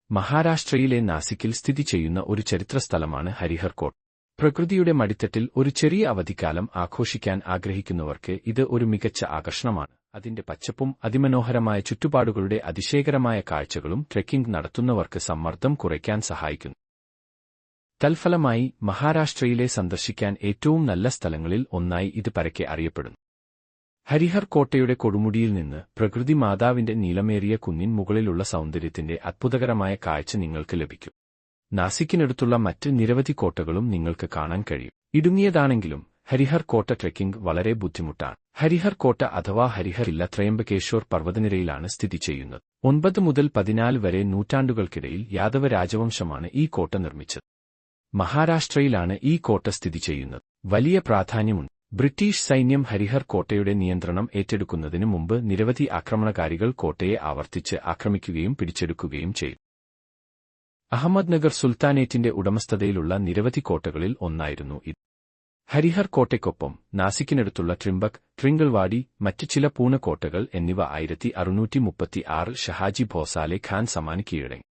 മഹാരാഷ്ട്രയിലെ നാസിക്കിൽ സ്ഥിതി ചെയ്യുന്ന ഒരു ചരിത്ര സ്ഥലമാണ് ഹരിഹർ കോട്ട്. പ്രകൃതിയുടെ മടിത്തട്ടിൽ ഒരു ചെറിയ അവധിക്കാലം ആഘോഷിക്കാൻ ആഗ്രഹിക്കുന്നവർക്ക് ഇത് ഒരു മികച്ച ആകർഷണമാണ്. അതിന്റെ പച്ചപ്പും അതിമനോഹരമായ ചുറ്റുപാടുകളുടെ അതിശയകരമായ കാഴ്ചകളും ട്രെക്കിംഗ് നടത്തുന്നവർക്ക് സമ്മർദ്ദം കുറയ്ക്കാൻ സഹായിക്കുന്നു. തൽഫലമായി മഹാരാഷ്ട്രയിലെ സന്ദർശിക്കാൻ ഏറ്റവും നല്ല സ്ഥലങ്ങളിൽ ഒന്നായി ഇത് പരക്കെ അറിയപ്പെടുന്നു. ഹരിഹർ കോട്ടയുടെ കൊടുമുടിയിൽ നിന്ന് പ്രകൃതി മാതാവിന്റെ നീളമേറിയ കുന്നിൻ മുകളിലുള്ള സൗന്ദര്യത്തിന്റെ അത്ഭുതകരമായ കാഴ്ച നിങ്ങൾക്ക് ലഭിക്കും. നാസിക്കിനടുത്തുള്ള മറ്റ് നിരവധി കോട്ടകളും നിങ്ങൾക്ക് കാണാൻ കഴിയും. ഇടുങ്ങിയതാണെങ്കിലും ഹരിഹർ കോട്ട ട്രെക്കിംഗ് വളരെ ബുദ്ധിമുട്ടാണ്. ഹരിഹർ കോട്ട അഥവാ ഹരിഹർ കില്ല ത്രയംബകേശ്വർ പർവ്വതനിരയിലാണ് സ്ഥിതി ചെയ്യുന്നത്. 9 മുതൽ 14 വരെ നൂറ്റാണ്ടുകൾക്കിടയിൽ യാദവ രാജവംശമാണ് ഈ കോട്ട നിർമ്മിച്ചത്. മഹാരാഷ്ട്രയിലാണ് ഈ കോട്ട സ്ഥിതി ചെയ്യുന്നത്. വലിയ പ്രാധാന്യമുണ്ട്. ബ്രിട്ടീഷ് സൈന്യം ഹരിഹർ കോട്ടയുടെ നിയന്ത്രണം ഏറ്റെടുക്കുന്നതിന് മുമ്പ് നിരവധി ആക്രമണകാരികൾ കോട്ടയെ ആവർത്തിച്ച് ആക്രമിക്കുകയും പിടിച്ചെടുക്കുകയും ചെയ്തു. അഹമ്മദ്നഗർ സുൽത്താനേറ്റിന്റെ ഉടമസ്ഥതയിലുള്ള നിരവധി കോട്ടകളിൽ ഒന്നായിരുന്നു ഇത്. ഹരിഹർ കോട്ടയ്ക്കൊപ്പം നാസിക്കിനടുത്തുള്ള ട്രിംബക്, ട്രിംഗിൾവാടി, മറ്റ് ചില പൂനക്കോട്ടകൾ എന്നിവ 1636 ഷഹാജി ഭോസാലെ ഖാൻ സമാന് കീഴടങ്ങി.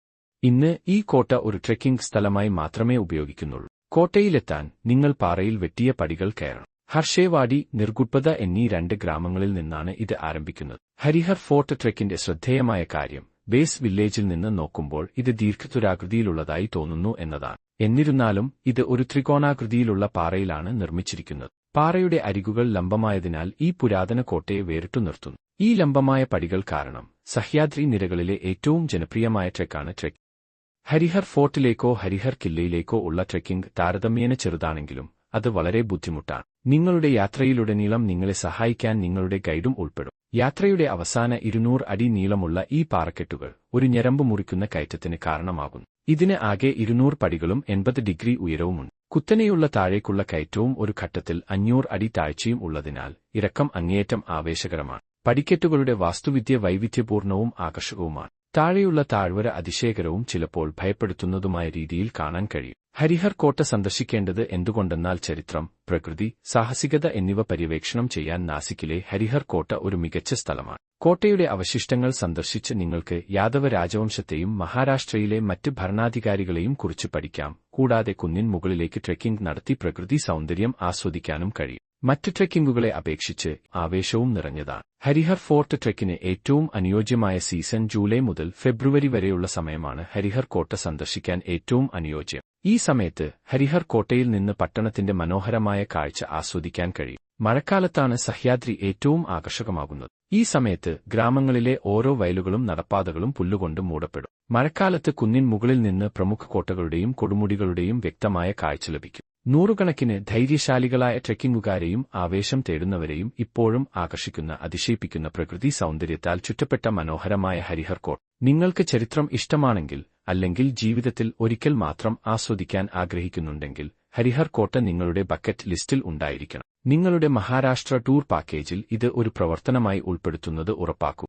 ഇന്ന് ഈ കോട്ട ഒരു ട്രെക്കിംഗ് സ്ഥലമായി മാത്രമേ ഉപയോഗിക്കുന്നുള്ളൂ. കോട്ടയിലെത്താൻ നിങ്ങൾ പാറയിൽ വെട്ടിയ പടികൾ കയറണം. ഹർഷേവാടി, നിർഗുഡ്പദ എന്നീ 2 ഗ്രാമങ്ങളിൽ നിന്നാണ് ഇത് ആരംഭിക്കുന്നത്. ഹരിഹർ ഫോർട്ട് ട്രെക്കിന്റെ ശ്രദ്ധേയമായ കാര്യം ബേസ് വില്ലേജിൽ നിന്ന് നോക്കുമ്പോൾ ഇത് ദീർഘചതുരാകൃതിയിലുള്ളതായി തോന്നുന്നു എന്നതാണ്. എന്നിരുന്നാലും ഇത് ഒരു ത്രികോണാകൃതിയിലുള്ള പാറയിലാണ് നിർമ്മിച്ചിരിക്കുന്നത്. പാറയുടെ അരികുകൾ ലംബമായതിനാൽ ഈ പുരാതന കോട്ടയെ വേറിട്ടു നിർത്തുന്നു. ഈ ലംബമായ പടികൾ കാരണം സഹ്യാദ്രി നിരകളിലെ ഏറ്റവും ജനപ്രിയമായ ട്രെക്കാണ് ട്രെക്ക്. ഹരിഹർ ഫോർട്ടിലേക്കോ ഹരിഹർ കില്ലയിലേക്കോ ഉള്ള ട്രെക്കിംഗ് താരതമ്യേന ചെറുതാണെങ്കിലും അത് വളരെ ബുദ്ധിമുട്ടാണ്. നിങ്ങളുടെ യാത്രയിലുടനീളം നിങ്ങളെ സഹായിക്കാൻ നിങ്ങളുടെ ഗൈഡും ഉൾപ്പെടും. യാത്രയുടെ അവസാന 200 അടി നീളമുള്ള ഈ പാറക്കെട്ടുകൾ ഒരു ഞരമ്പ് മുറിക്കുന്ന കയറ്റത്തിന് കാരണമാകുന്നു. ഇതിന് ആകെ 200 പടികളും 80 ഡിഗ്രി ഉയരവുമുണ്ട്. കുത്തനെയുള്ള താഴേക്കുള്ള കയറ്റവും ഒരു ഘട്ടത്തിൽ 500 അടി താഴ്ചയും ഉള്ളതിനാൽ ഇറക്കം അങ്ങേയറ്റം ആവേശകരമാണ്. പടിക്കെട്ടുകളുടെ വാസ്തുവിദ്യ വൈവിധ്യപൂർണവും ആകർഷകവുമാണ്. താഴെയുള്ള താഴ്വര അതിശയകരവും ചിലപ്പോൾ ഭയപ്പെടുത്തുന്നതുമായ രീതിയിൽ കാണാൻ കഴിയും. ഹരിഹർ കോട്ട സന്ദർശിക്കേണ്ടത് എന്തുകൊണ്ടെന്നാൽ ചരിത്രം, പ്രകൃതി, സാഹസികത എന്നിവ പര്യവേക്ഷണം ചെയ്യാൻ നാസിക്കിലെ ഹരിഹർ കോട്ട ഒരു മികച്ച സ്ഥലമാണ്. കോട്ടയുടെ അവശിഷ്ടങ്ങൾ സന്ദർശിച്ച് നിങ്ങൾക്ക് യാദവ രാജവംശത്തെയും മഹാരാഷ്ട്രയിലെ മറ്റ് ഭരണാധികാരികളെയും കുറിച്ച് പഠിക്കാം. കൂടാതെ കുന്നിൻ മുകളിലേക്ക് ട്രെക്കിംഗ് നടത്തി പ്രകൃതി സൗന്ദര്യം ആസ്വദിക്കാനും കഴിയും. മറ്റ് ട്രെക്കിംഗുകളെ അപേക്ഷിച്ച് ആവേശവും നിറഞ്ഞതാണ്. ഹരിഹർ ഫോർട്ട് ട്രെക്കിന് ഏറ്റവും അനുയോജ്യമായ സീസൺ ജൂലൈ മുതൽ ഫെബ്രുവരി വരെയുള്ള സമയമാണ്. ഹരിഹർ കോട്ട സന്ദർശിക്കാൻ ഏറ്റവും അനുയോജ്യം. ഈ സമയത്ത് ഹരിഹർ കോട്ടയിൽ നിന്ന് പട്ടണത്തിന്റെ മനോഹരമായ കാഴ്ച ആസ്വദിക്കാൻ കഴിയും. മഴക്കാലത്താണ് സഹ്യാദ്രി ഏറ്റവും ആകർഷകമാകുന്നത്. ഈ സമയത്ത് ഗ്രാമങ്ങളിലെ ഓരോ വയലുകളും നടപ്പാതകളും പുല്ലുകൊണ്ട് മൂടപ്പെടും. മഴക്കാലത്ത് കുന്നിൻ മുകളിൽ നിന്ന് പ്രമുഖ കോട്ടകളുടെയും കൊടുമുടികളുടെയും വ്യക്തമായ കാഴ്ച ലഭിക്കും. നൂറുകണക്കിന് ധൈര്യശാലികളായ ട്രെക്കിംഗുകാരെയും ആവേശം തേടുന്നവരെയും ഇപ്പോഴും ആകർഷിക്കുന്ന അതിശയിപ്പിക്കുന്ന പ്രകൃതി സൗന്ദര്യത്താൽ ചുറ്റപ്പെട്ട മനോഹരമായ ഹരിഹർ കോട്ട. നിങ്ങൾക്ക് ചരിത്രം ഇഷ്ടമാണെങ്കിൽ അല്ലെങ്കിൽ ജീവിതത്തിൽ ഒരിക്കൽ മാത്രം ആസ്വദിക്കാൻ ആഗ്രഹിക്കുന്നുണ്ടെങ്കിൽ ഹരിഹർ കോട്ട നിങ്ങളുടെ ബക്കറ്റ് ലിസ്റ്റിൽ ഉണ്ടായിരിക്കണം. നിങ്ങളുടെ മഹാരാഷ്ട്ര ടൂർ പാക്കേജിൽ ഇത് ഒരു പ്രവർത്തനമായി ഉൾപ്പെടുത്തുന്നത് ഉറപ്പാക്കൂ.